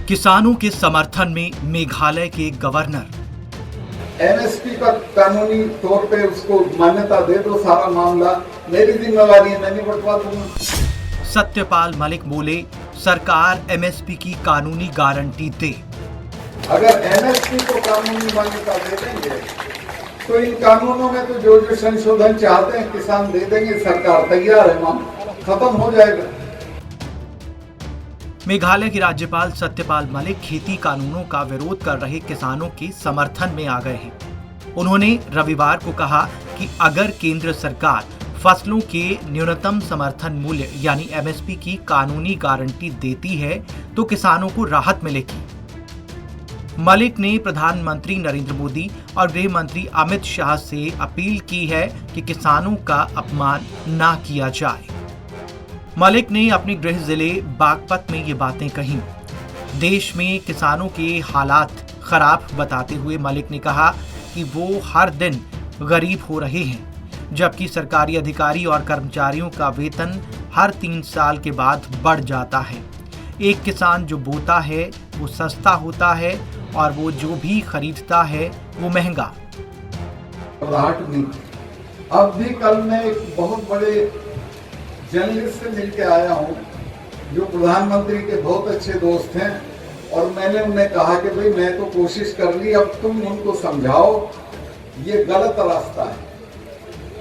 किसानों के समर्थन में मेघालय के गवर्नर। एमएसपी पर कानूनी तौर पे उसको मान्यता दे दो, सारा मामला मेरी जिम्मेवारी है, मैं नहीं बंटवा दूंगा। सत्यपाल मलिक बोले, सरकार एमएसपी की कानूनी गारंटी दे। अगर एमएसपी को कानूनी मान्यता दे देंगे तो इन कानूनों में तो जो संशोधन चाहते हैं किसान दे देंगे, सरकार तैयार है, मामला खत्म हो जाएगा। मेघालय के राज्यपाल सत्यपाल मलिक खेती कानूनों का विरोध कर रहे किसानों के समर्थन में आ गए हैं। उन्होंने रविवार को कहा कि अगर केंद्र सरकार फसलों के न्यूनतम समर्थन मूल्य यानी एमएसपी की कानूनी गारंटी देती है तो किसानों को राहत मिलेगी। मलिक ने प्रधानमंत्री नरेंद्र मोदी और गृह मंत्री अमित शाह से अपील की है कि किसानों का अपमान ना किया जाए। मलिक ने अपने गृह जिले बागपत में ये बातें कही। देश में किसानों के हालात खराब बताते हुए मलिक ने कहा कि वो हर दिन गरीब हो रहे हैं, जबकि सरकारी अधिकारी और कर्मचारियों का वेतन हर 3 साल के बाद बढ़ जाता है। एक किसान जो बोता है वो सस्ता होता है और वो जो भी खरीदता है वो महंगा। अब भी कल मैं एक बहुत बड़े जर्नलिस्ट से मिलके आया हूँ जो प्रधानमंत्री के बहुत अच्छे दोस्त हैं, और मैंने उन्हें कहा कि भाई मैं तो कोशिश कर ली, अब तुम उनको समझाओ ये गलत रास्ता है।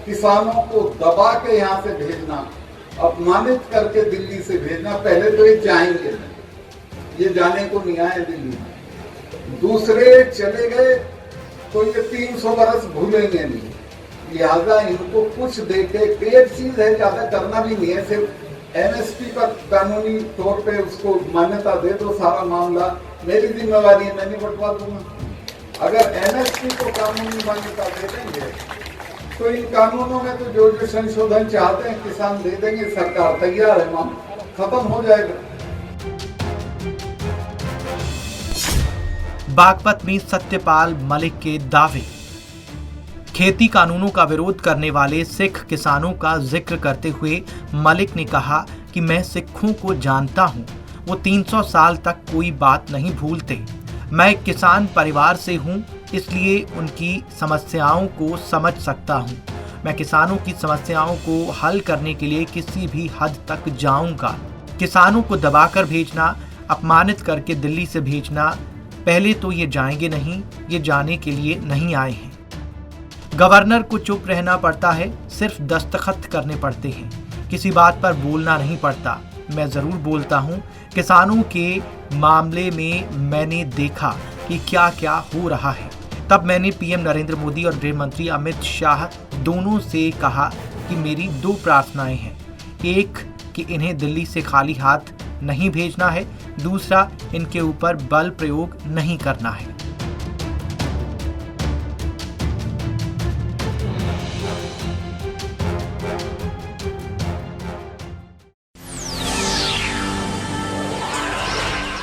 किसानों को दबा के यहाँ से भेजना, अपमानित करके दिल्ली से भेजना, पहले तो ये जाएंगे, ये जाने को नहीं आए दिल्ली में, दूसरे चले गए तो ये 300 बरस भूलेंगे नहीं। लिहाजा इनको कुछ देके, एक चीज है, ज्यादा करना भी नहीं है, सिर्फ एमएसपी पर कानूनी तौर पे उसको मान्यता दे दो, सारा मामला मेरी जिम्मेवारी है, मैं नहीं बंटवा दूंगा। अगर एमएसपी को कानूनी मान्यता दे देंगे तो इन कानूनों में तो जो संशोधन चाहते हैं किसान दे देंगे, सरकार तैयार है, मामला खत्म हो जाएगा। बागपत में सत्यपाल मलिक के दावे। खेती कानूनों का विरोध करने वाले सिख किसानों का जिक्र करते हुए मलिक ने कहा कि मैं सिखों को जानता हूं, वो 300 साल तक कोई बात नहीं भूलते। मैं एक किसान परिवार से हूं, इसलिए उनकी समस्याओं को समझ सकता हूं। मैं किसानों की समस्याओं को हल करने के लिए किसी भी हद तक जाऊंगा। किसानों को दबाकर भेजना, अपमानित करके दिल्ली से भेजना, पहले तो ये जाएंगे नहीं, ये जाने के लिए नहीं आए हैं। गवर्नर को चुप रहना पड़ता है, सिर्फ दस्तखत करने पड़ते हैं, किसी बात पर बोलना नहीं पड़ता। मैं जरूर बोलता हूं, किसानों के मामले में मैंने देखा कि क्या क्या हो रहा है। तब मैंने पीएम नरेंद्र मोदी और गृह मंत्री अमित शाह दोनों से कहा कि मेरी 2 प्रार्थनाएं हैं। एक कि इन्हें दिल्ली से खाली हाथ नहीं भेजना है, दूसरा इनके ऊपर बल प्रयोग नहीं करना है।